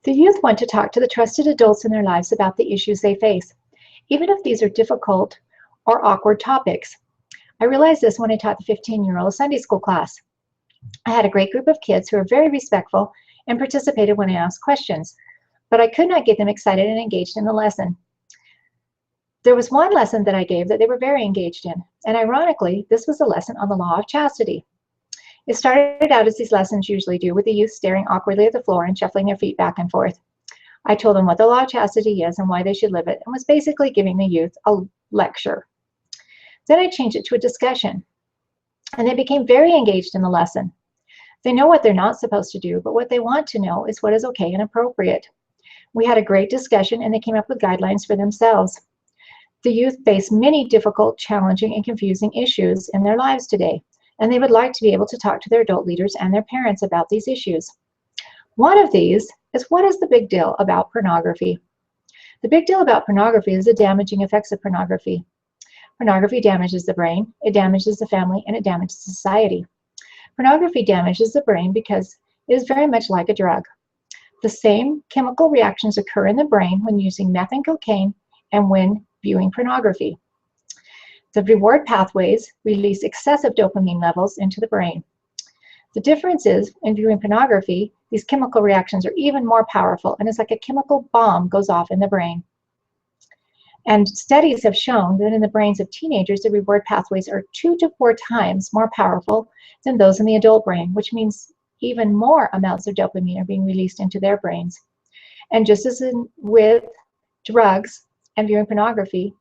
The youth want to talk to the trusted adults in their lives about the issues they face, even if these are difficult or awkward topics. I realized this when I taught the 15-year-old Sunday school class. I had a great group of kids who were very respectful and participated when I asked questions, but I could not get them excited and engaged in the lesson. There was one lesson that I gave that they were very engaged in, and ironically, this was a lesson on the law of chastity. It started out as these lessons usually do, with the youth staring awkwardly at the floor and shuffling their feet back and forth. I told them what the law of chastity is and why they should live it, and was basically giving the youth a lecture. Then I changed it to a discussion, and they became very engaged in the lesson. They know what they're not supposed to do, but what they want to know is what is okay and appropriate. We had a great discussion, and they came up with guidelines for themselves. The youth face many difficult, challenging, and confusing issues in their lives today, and they would like to be able to talk to their adult leaders and their parents about these issues. One of these is, what is the big deal about pornography? The big deal about pornography is the damaging effects of pornography. Pornography damages the brain, it damages the family, and it damages society. Pornography damages the brain because it is very much like a drug. The same chemical reactions occur in the brain when using meth and cocaine and when viewing pornography. The reward pathways release excessive dopamine levels into the brain. The difference is, in viewing pornography, these chemical reactions are even more powerful, and it's like a chemical bomb goes off in the brain. And studies have shown that in the brains of teenagers, the reward pathways are 2 to 4 times more powerful than those in the adult brain, which means even more amounts of dopamine are being released into their brains. And just as with drugs and viewing pornography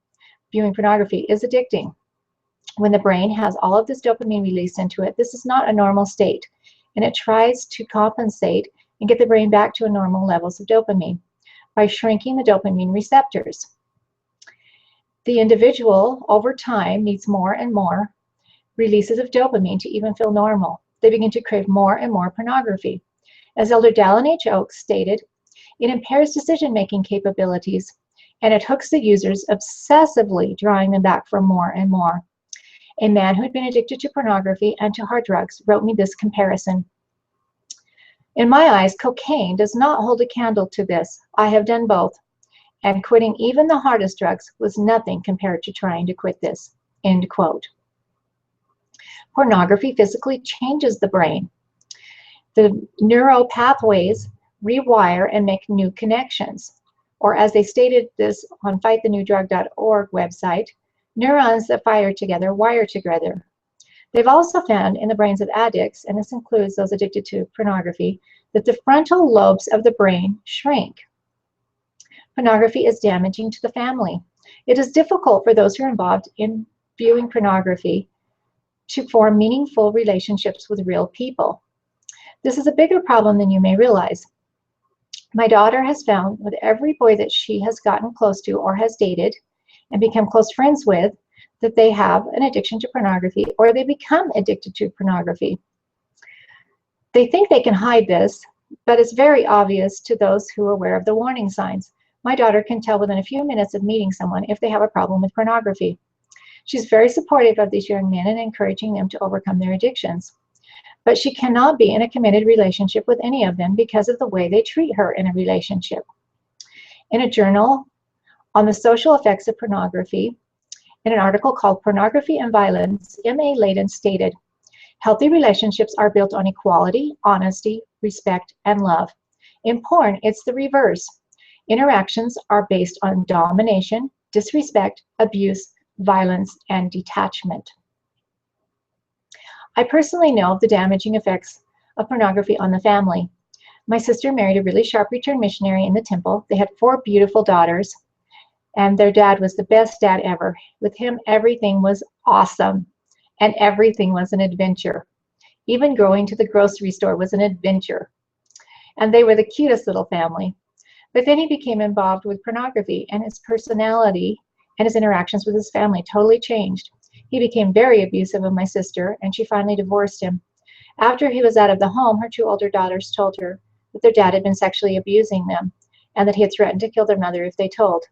is addicting. When the brain has all of this dopamine released into it, this is not a normal state, and it tries to compensate and get the brain back to a normal levels of dopamine by shrinking the dopamine receptors. The individual, over time, needs more and more releases of dopamine to even feel normal. They begin to crave more and more pornography. As Elder Dallin H. Oaks stated, it impairs decision-making capabilities, and it hooks the users, obsessively drawing them back for more and more. A man who had been addicted to pornography and to hard drugs wrote me this comparison. In my eyes, cocaine does not hold a candle to this. I have done both, and quitting even the hardest drugs was nothing compared to trying to quit this. End quote. Pornography physically changes the brain. The neural pathways rewire and make new connections. Or as they stated this on fightthenewdrug.org website, neurons that fire together wire together. They've also found in the brains of addicts, and this includes those addicted to pornography, that the frontal lobes of the brain shrink. Pornography is damaging to the family. It is difficult for those who are involved in viewing pornography to form meaningful relationships with real people. This is a bigger problem than you may realize. My daughter has found with every boy that she has gotten close to or has dated and become close friends with, that they have an addiction to pornography, or they become addicted to pornography. They think they can hide this, but it's very obvious to those who are aware of the warning signs. My daughter can tell within a few minutes of meeting someone if they have a problem with pornography. She's very supportive of these young men and encouraging them to overcome their addictions. But she cannot be in a committed relationship with any of them because of the way they treat her in a relationship. In a journal on the social effects of pornography, in an article called Pornography and Violence, M.A. Layden stated, "Healthy relationships are built on equality, honesty, respect, and love. In porn, it's the reverse. Interactions are based on domination, disrespect, abuse, violence, and detachment." I personally know of the damaging effects of pornography on the family. My sister married a really sharp returned missionary in the temple. They had 4 beautiful daughters, and their dad was the best dad ever. With him, everything was awesome, and everything was an adventure. Even going to the grocery store was an adventure. And they were the cutest little family. But then he became involved with pornography, and his personality and his interactions with his family totally changed. He became very abusive of my sister, and she finally divorced him. After he was out of the home, her 2 older daughters told her that their dad had been sexually abusing them, and that he had threatened to kill their mother if they told.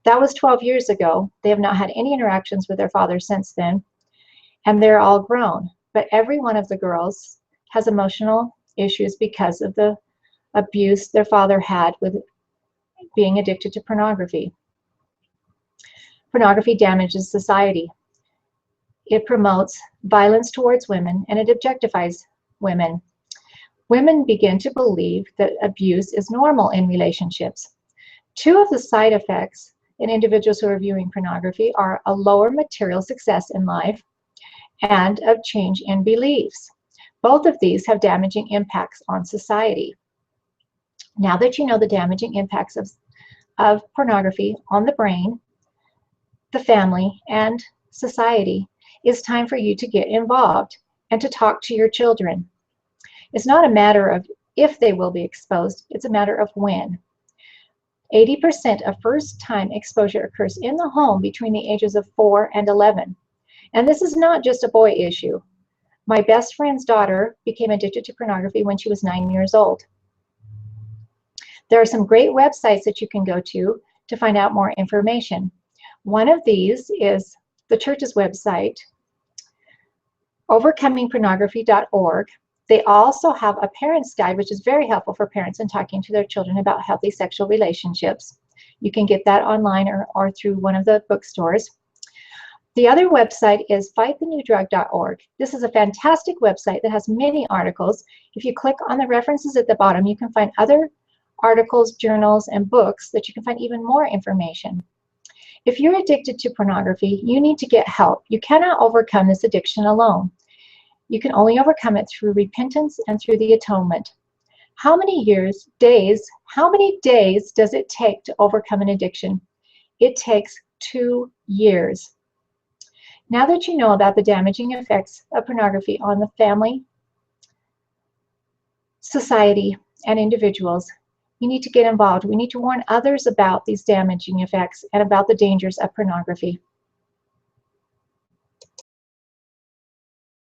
That was 12 years ago. They have not had any interactions with their father since then, and they're all grown. But every one of the girls has emotional issues because of the abuse their father had with being addicted to pornography. Pornography damages society. It promotes violence towards women, and it objectifies women. Women begin to believe that abuse is normal in relationships. Two of the side effects in individuals who are viewing pornography are a lower material success in life and a change in beliefs. Both of these have damaging impacts on society. Now that you know the damaging impacts of pornography on the brain, the family, and society, it's time for you to get involved and to talk to your children. It's not a matter of if they will be exposed, it's a matter of when. 80% of first-time exposure occurs in the home between the ages of 4 and 11. And this is not just a boy issue. My best friend's daughter became addicted to pornography when she was 9 years old. There are some great websites that you can go to find out more information. One of these is the church's website, overcomingpornography.org. They also have a parent's guide, which is very helpful for parents in talking to their children about healthy sexual relationships. You can get that online or through one of the bookstores. The other website is fightthenewdrug.org. This is a fantastic website that has many articles. If you click on the references at the bottom, you can find other articles, journals, and books that you can find even more information. If you're addicted to pornography, you need to get help. You cannot overcome this addiction alone. You can only overcome it through repentance and through the atonement. How many days does it take to overcome an addiction? It takes 2 years. Now that you know about the damaging effects of pornography on the family, society, and individuals, you need to get involved. We need to warn others about these damaging effects and about the dangers of pornography.